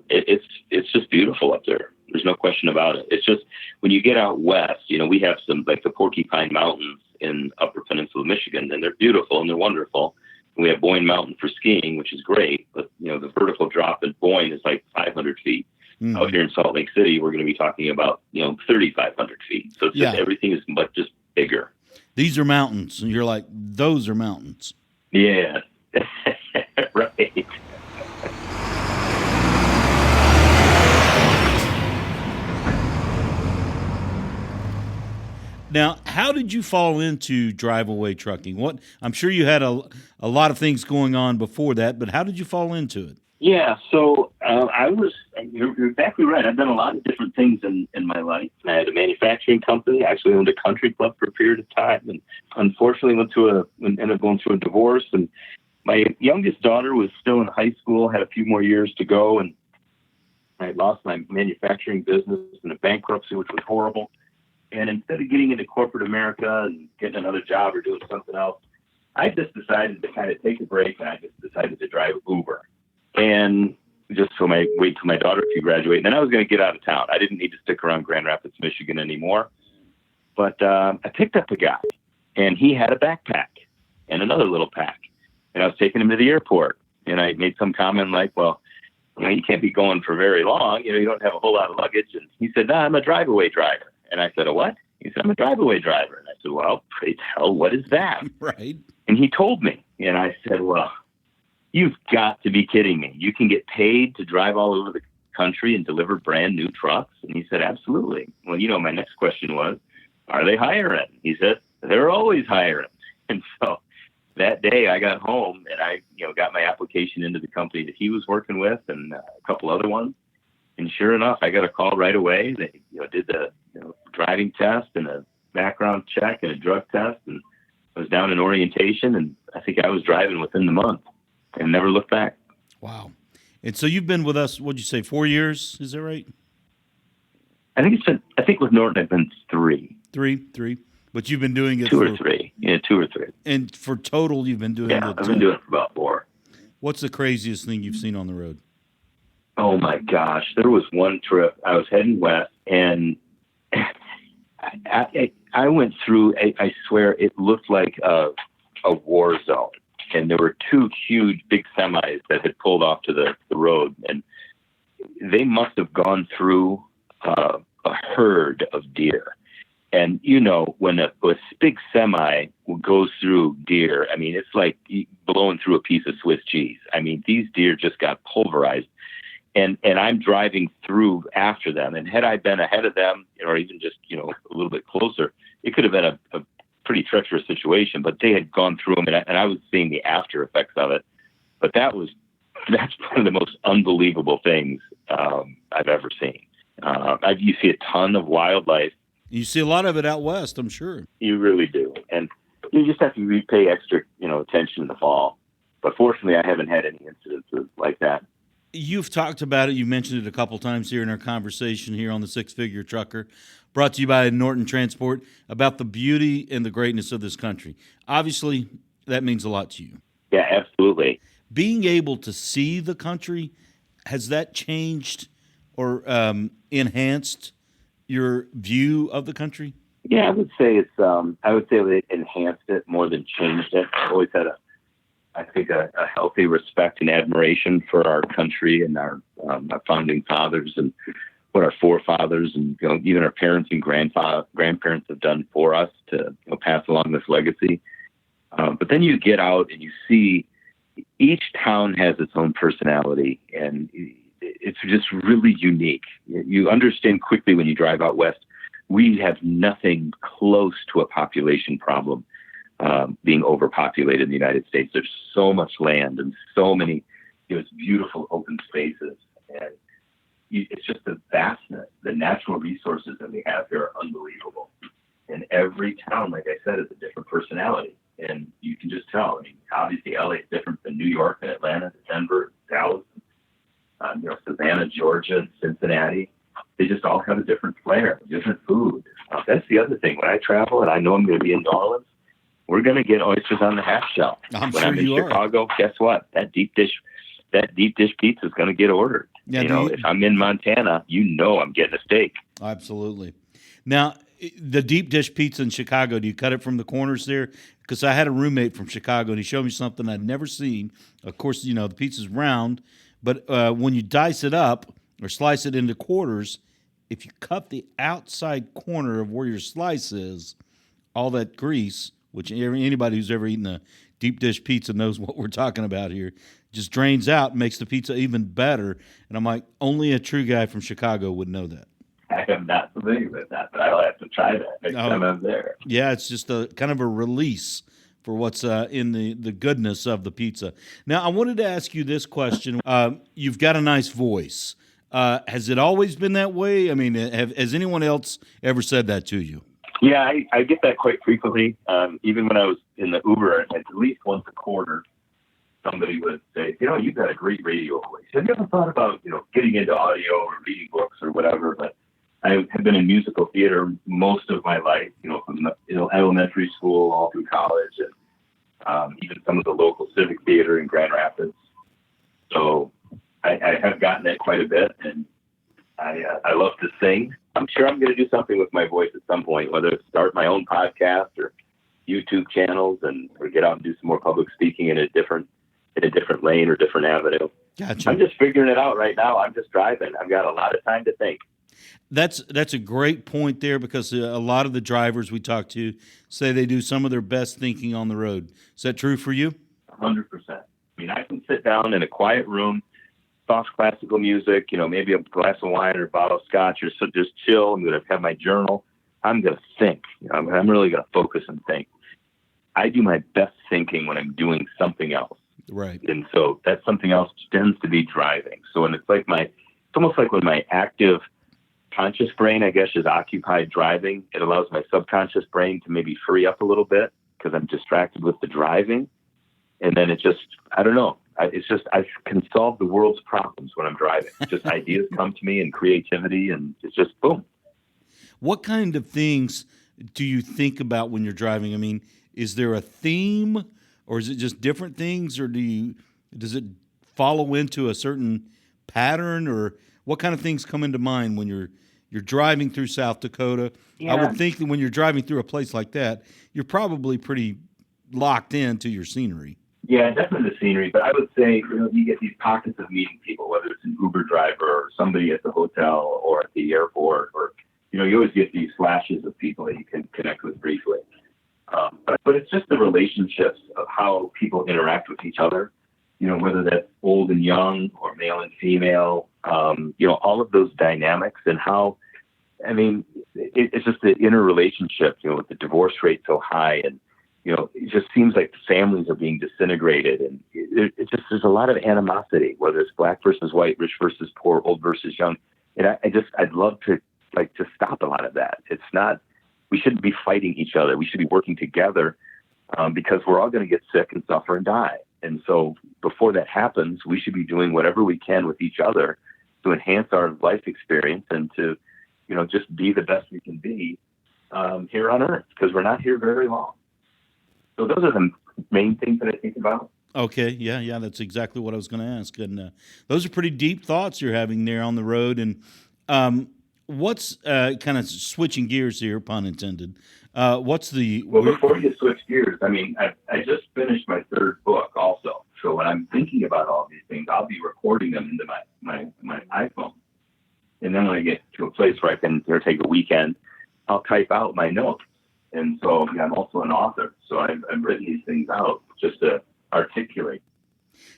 It's just beautiful up there. There's no question about it. It's just when you get out west, we have some like the Porcupine Mountains in Upper Peninsula, Michigan, and they're beautiful and they're wonderful. And we have Boyne Mountain for skiing, which is great, but the vertical drop at Boyne is like 500 feet. Mm-hmm. Out here in Salt Lake City, we're going to be talking about 3,500 feet. So it's just, everything is just bigger. These are mountains, and you're like, those are mountains. Yeah, right. Now, how did you fall into Driveaway trucking? I'm sure you had a lot of things going on before that, but how did you fall into it? Yeah, so you're exactly right. I've done a lot of different things in my life. I had a manufacturing company. I actually owned a country club for a period of time, and unfortunately ended up going through a divorce. And my youngest daughter was still in high school, had a few more years to go, and I lost my manufacturing business in a bankruptcy, which was horrible. And instead of getting into corporate America and getting another job or doing something else, I just decided to kind of take a break, and I just decided to drive Uber. And just wait till my daughter could graduate. And then I was going to get out of town. I didn't need to stick around Grand Rapids, Michigan anymore. But I picked up a guy, and he had a backpack and another little pack. And I was taking him to the airport. And I made some comment like, well, you can't be going for very long. You don't have a whole lot of luggage. And he said, no, I'm a Driveaway driver. And I said, a what? He said, I'm a Driveaway driver. And I said, well, pray tell, what is that? Right. And he told me. And I said, well, you've got to be kidding me. You can get paid to drive all over the country and deliver brand new trucks? And he said, absolutely. Well, my next question was, are they hiring? He said, they're always hiring. And so that day I got home and I, got my application into the company that he was working with and a couple other ones. And sure enough, I got a call right away. They, did the driving test and a background check and a drug test. And I was down in orientation, and I think I was driving within the month. And never looked back. Wow. And so you've been with us, what'd you say, 4 years? Is that right? I think with Norton I've been 3. 3. But you've been doing it 2 or 3. Yeah, 2 or 3. And for total, you've been doing it? Yeah, I've been doing it for about 4. What's the craziest thing you've seen on the road? Oh my gosh. There was one trip. I was heading west, and I went through, I swear, it looked like a war zone. And there were 2 huge big semis that had pulled off to the road, and they must have gone through a herd of deer. And when a big semi goes through deer, I mean, it's like blowing through a piece of Swiss cheese. I mean, these deer just got pulverized. and I'm driving through after them. And had I been ahead of them, or even just, a little bit closer, it could have been a pretty treacherous situation, but they had gone through them, and I was seeing the after effects of it. But that's one of the most unbelievable things I've ever seen. You see a ton of wildlife. You see a lot of it out west, I'm sure. You really do. And you just have to pay extra, attention in the fall. But fortunately, I haven't had any incidences like that. You've talked about it. You mentioned it a couple times here in our conversation here on the Six Figure Trucker, brought to you by Norton Transport, about the beauty and the greatness of this country. Obviously, that means a lot to you. Yeah, absolutely. Being able to see the country, has that changed or enhanced your view of the country? Yeah, I would say it enhanced it more than changed it. I've always had a healthy respect and admiration for our country and our founding fathers and what our forefathers and even our parents and grandparents have done for us to pass along this legacy. But then you get out and you see each town has its own personality, and it's just really unique. You understand quickly when you drive out west, we have nothing close to a population problem. Being overpopulated in the United States. There's so much land and so many, it's beautiful open spaces. And it's just the vastness, the natural resources that we have here are unbelievable. And every town, like I said, is a different personality. And you can just tell. I mean, obviously LA is different than New York and Atlanta, Denver, Dallas, Savannah, Georgia, and Cincinnati. They just all have a different flair, different food. That's the other thing. When I travel and I know I'm going to be in New Orleans, we're going to get oysters on the half shell. I'm when sure I'm in Chicago, guess what? That deep dish pizza is going to get ordered. Yeah, if I'm in Montana, I'm getting a steak. Absolutely. Now, the deep dish pizza in Chicago, do you cut it from the corners there? Because I had a roommate from Chicago, and he showed me something I'd never seen. Of course, the pizza's round, but when you dice it up or slice it into quarters, if you cut the outside corner of where your slice is, all that grease, which anybody who's ever eaten a deep dish pizza knows what we're talking about here, just drains out and makes the pizza even better. And I'm like, only a true guy from Chicago would know that. I am not familiar with that, but I'll have to try that next time I'm there. Yeah, it's just a kind of a release for what's in the goodness of the pizza. Now, I wanted to ask you this question. You've got a nice voice. Has it always been that way? I mean, has anyone else ever said that to you? Yeah, I get that quite frequently. Even when I was in the Uber, at least once a quarter, somebody would say, you've got a great radio voice. Have you ever thought about, getting into audio or reading books or whatever? But I have been in musical theater most of my life, from elementary school all through college, and even some of the local civic theater in Grand Rapids. So I have gotten that quite a bit, and I love to sing. I'm sure I'm going to do something with my voice at some point, whether it's start my own podcast or YouTube channels, or get out and do some more public speaking in a different lane or different avenue. Gotcha. I'm just figuring it out right now. I'm just driving. I've got a lot of time to think. That's a great point there, because a lot of the drivers we talk to say they do some of their best thinking on the road. Is that true for you? 100%. I mean, I can sit down in a quiet room, soft classical music, maybe a glass of wine or a bottle of scotch, or so just chill. I'm going to have my journal. I'm going to think. I'm really going to focus and think. I do my best thinking when I'm doing something else. Right. And so that something else tends to be driving. So when it's almost like when my active conscious brain, I guess, is occupied driving, it allows my subconscious brain to maybe free up a little bit because I'm distracted with the driving. And then I don't know. I can solve the world's problems when I'm driving. Just ideas come to me and creativity, and it's just boom. What kind of things do you think about when you're driving? I mean, is there a theme, or is it just different things, or does it follow into a certain pattern, or what kind of things come into mind when you're driving through South Dakota? Yeah. I would think that when you're driving through a place like that, you're probably pretty locked into your scenery. Yeah, definitely the scenery. But I would say, you get these pockets of meeting people, whether it's an Uber driver or somebody at the hotel or at the airport, or, you always get these flashes of people that you can connect with briefly. But it's just the relationships of how people interact with each other, whether that's old and young or male and female, all of those dynamics and how, it's just the interrelationship, with the divorce rate so high, and, it just seems like families are being disintegrated, and there's a lot of animosity, whether it's black versus white, rich versus poor, old versus young. And I'd love to stop a lot of that. We shouldn't be fighting each other. We should be working together, because we're all going to get sick and suffer and die. And so before that happens, we should be doing whatever we can with each other to enhance our life experience and to, just be the best we can be here on Earth, because we're not here very long. So those are the main things that I think about. Okay, yeah, that's exactly what I was going to ask. And those are pretty deep thoughts you're having there on the road. And what's kind of switching gears here, pun intended? What's the... Well, before you switch gears, I just finished my third book also. So when I'm thinking about all these things, I'll be recording them into my iPhone. And then when I get to a place where I can take a weekend, I'll type out my notes. And so I'm also an author. So I've written these things out just to articulate.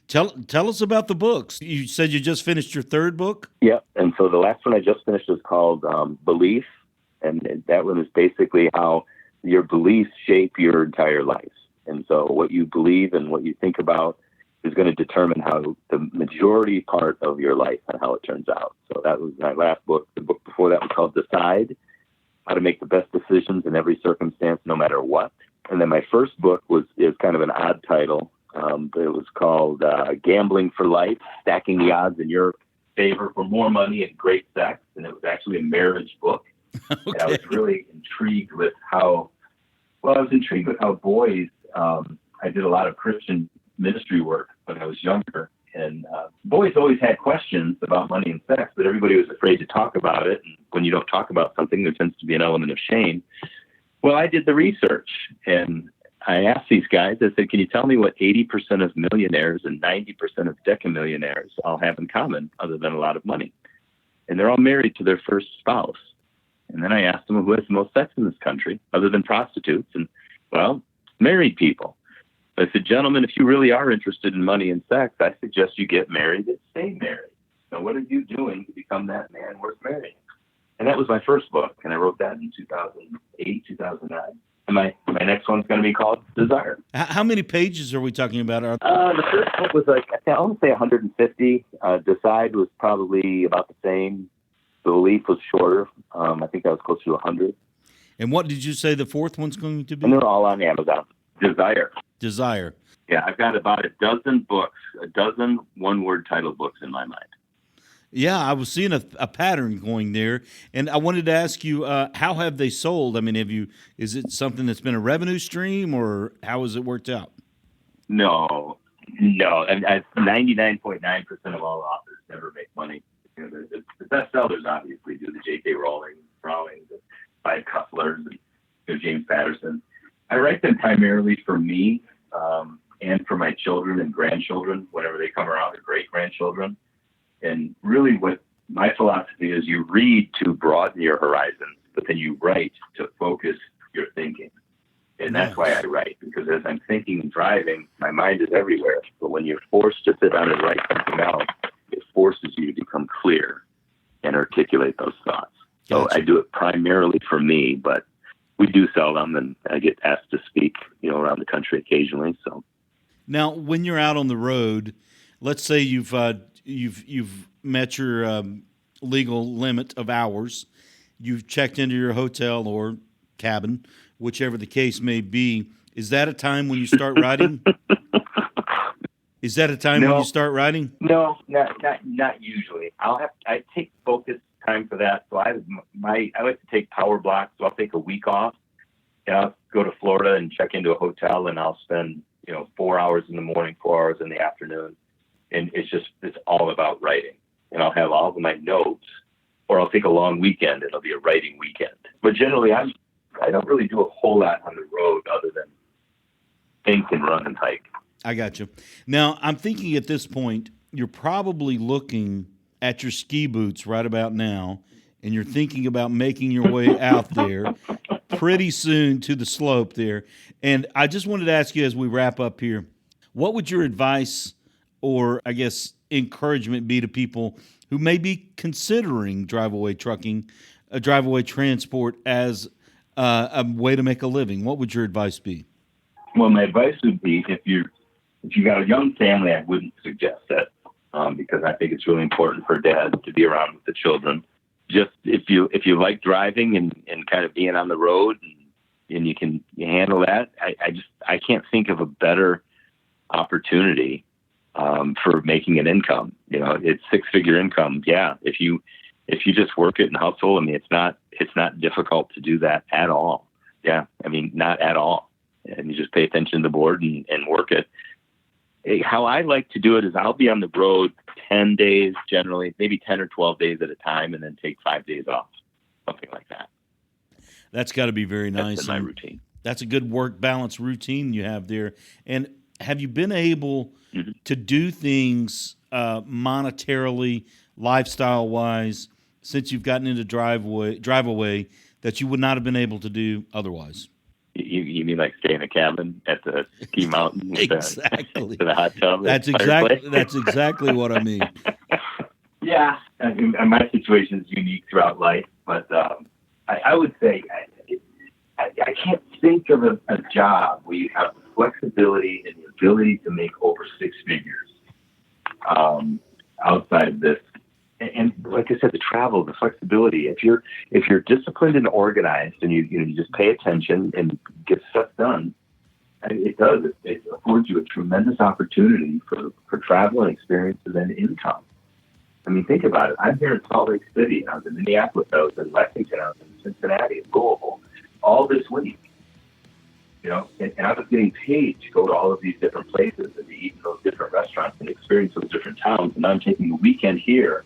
Tell us about the books. You said you just finished your third book? Yeah. And so the last one I just finished is called Belief. And that one is basically how your beliefs shape your entire life. And so what you believe and what you think about is going to determine how the majority part of your life and how it turns out. So that was my last book. The book before that was called Decide, How to Make the Best Decisions in Every Circumstance, No Matter What. And then my first book is kind of an odd title. It was called Gambling for Life, Stacking the Odds in Your Favor for More Money and Great Sex. And it was actually a marriage book. Okay. And I was really intrigued with how boys, I did a lot of Christian ministry work when I was younger, and boys always had questions about money and sex, but everybody was afraid to talk about it. And when you don't talk about something, there tends to be an element of shame. Well, I did the research, and I asked these guys, I said, can you tell me what 80% of millionaires and 90% of decamillionaires all have in common other than a lot of money? And they're all married to their first spouse. And then I asked them who has the most sex in this country other than prostitutes. And, well, married people. I said, gentlemen, if you really are interested in money and sex, I suggest you get married and stay married. So what are you doing to become that man worth marrying? And that was my first book, and I wrote that in 2008, 2009. And my next one's going to be called Desire. How many pages are we talking about? The first book was I want to say 150. Decide was probably about the same. Belief was shorter. I think that was close to 100. And what did you say the fourth one's going to be? And they're all on Amazon. Desire. Yeah, I've got about a dozen one-word title books in my mind. Yeah, I was seeing a pattern going there, and I wanted to ask you, how have they sold? Is it something that's been a revenue stream, or how has it worked out? No, and 99.9% of all authors never make money. The bestsellers obviously do, the J.K. Rowling, the Clive Cusslers, and James Patterson. I write them primarily for me and for my children and grandchildren whenever they come around, or great-grandchildren. And really what my philosophy is, you read to broaden your horizons, but then you write to focus your thinking. And that's why I write, because as I'm thinking and driving, my mind is everywhere. But when you're forced to sit down and write something out, it forces you to become clear and articulate those thoughts. So I do it primarily for me, but we do sell them, and I get asked to speak, around the country occasionally. So now, when you're out on the road, let's say you've met your legal limit of hours, you've checked into your hotel or cabin, whichever the case may be. Is that a time when you start writing? Is that a time when you start writing? No, not usually. I take focus time for that. So I like to take power blocks. So I'll take a week off, and I'll go to Florida and check into a hotel, and I'll spend 4 hours in the morning, 4 hours in the afternoon, and it's all about writing. And I'll have all of my notes, or I'll take a long weekend. It'll be a writing weekend. But generally, I don't really do a whole lot on the road other than think and run and hike. I got you. Now, I'm thinking at this point, you're probably looking at your ski boots right about now, and you're thinking about making your way out there pretty soon to the slope there. And I just wanted to ask you as we wrap up here, what would your advice or, I guess, encouragement be to people who may be considering driveway trucking, driveway transport as a way to make a living? What would your advice be? Well, my advice would be if you got a young family, I wouldn't suggest that because I think it's really important for dad to be around with the children. Just if you like driving and kind of being on the road and you handle that, I can't think of a better opportunity for making an income. It's 6-figure income. Yeah. If you just work it and hustle, I mean, it's not difficult to do that at all. Yeah. I mean, not at all. And you just pay attention to the board and work it. How I like to do it is I'll be on the road 10 days, generally, maybe 10 or 12 days at a time, and then take 5 days off, something like that. That's got to be very nice. That's my routine. That's a good work balance routine you have there. And have you been able to do things monetarily, lifestyle-wise, since you've gotten into Driveaway that you would not have been able to do otherwise? You mean like stay in a cabin at the ski mountain with exactly. the hot tub? That's exactly what I mean. Yeah, I mean, my situation is unique throughout life, but I would say I can't think of a job where you have the flexibility and the ability to make over 6 figures outside of this. And like I said, the travel, the flexibility. If you're disciplined and organized, and you just pay attention and get stuff done, it affords you a tremendous opportunity for travel and experiences and income. I mean, think about it. I'm here in Salt Lake City. I was in Minneapolis. I was in Lexington. I was in Cincinnati, Louisville, all this week. And I was getting paid to go to all of these different places and to eat in those different restaurants and experience those different towns. And I'm taking a weekend here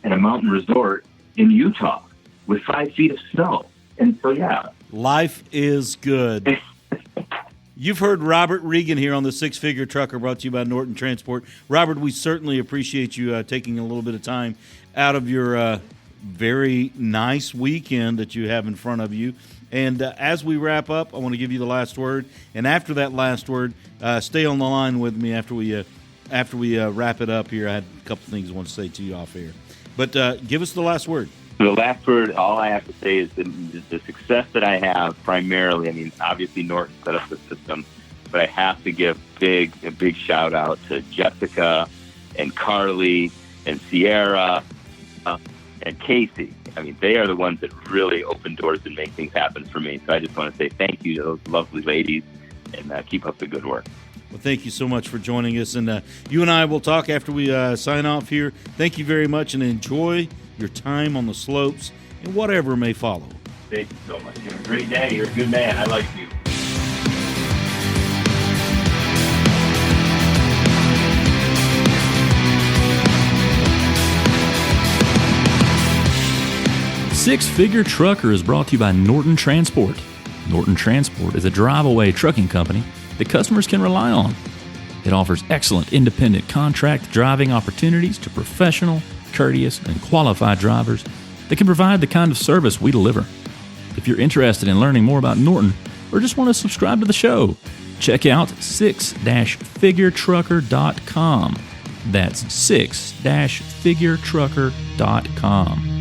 in a mountain resort in Utah with 5 feet of snow. And so, yeah. Life is good. You've heard Robert Regan here on the 6-Figure Trucker, brought to you by Norton Transport. Robert, we certainly appreciate you taking a little bit of time out of your very nice weekend that you have in front of you. And as we wrap up, I want to give you the last word. And after that last word, stay on the line with me after we wrap it up here. I had a couple things I want to say to you off air. But give us the last word. The last word, all I have to say is the success that I have primarily, I mean, obviously Norton set up the system, but I have to give a big shout out to Jessica and Carly and Sierra and Casey. I mean, they are the ones that really open doors and make things happen for me. So I just want to say thank you to those lovely ladies and keep up the good work. Well, thank you so much for joining us. And you and I will talk after we sign off here. Thank you very much, and enjoy your time on the slopes and whatever may follow. Thank you so much. You have a great day. You're a good man. I like you. Six-Figure Trucker is brought to you by Norton Transport. Norton Transport is a drive-away trucking company that customers can rely on. It offers excellent independent contract driving opportunities to professional, courteous, and qualified drivers that can provide the kind of service we deliver. If you're interested in learning more about Norton or just want to subscribe to the show, check out 6-figuretrucker.com. That's 6-figuretrucker.com.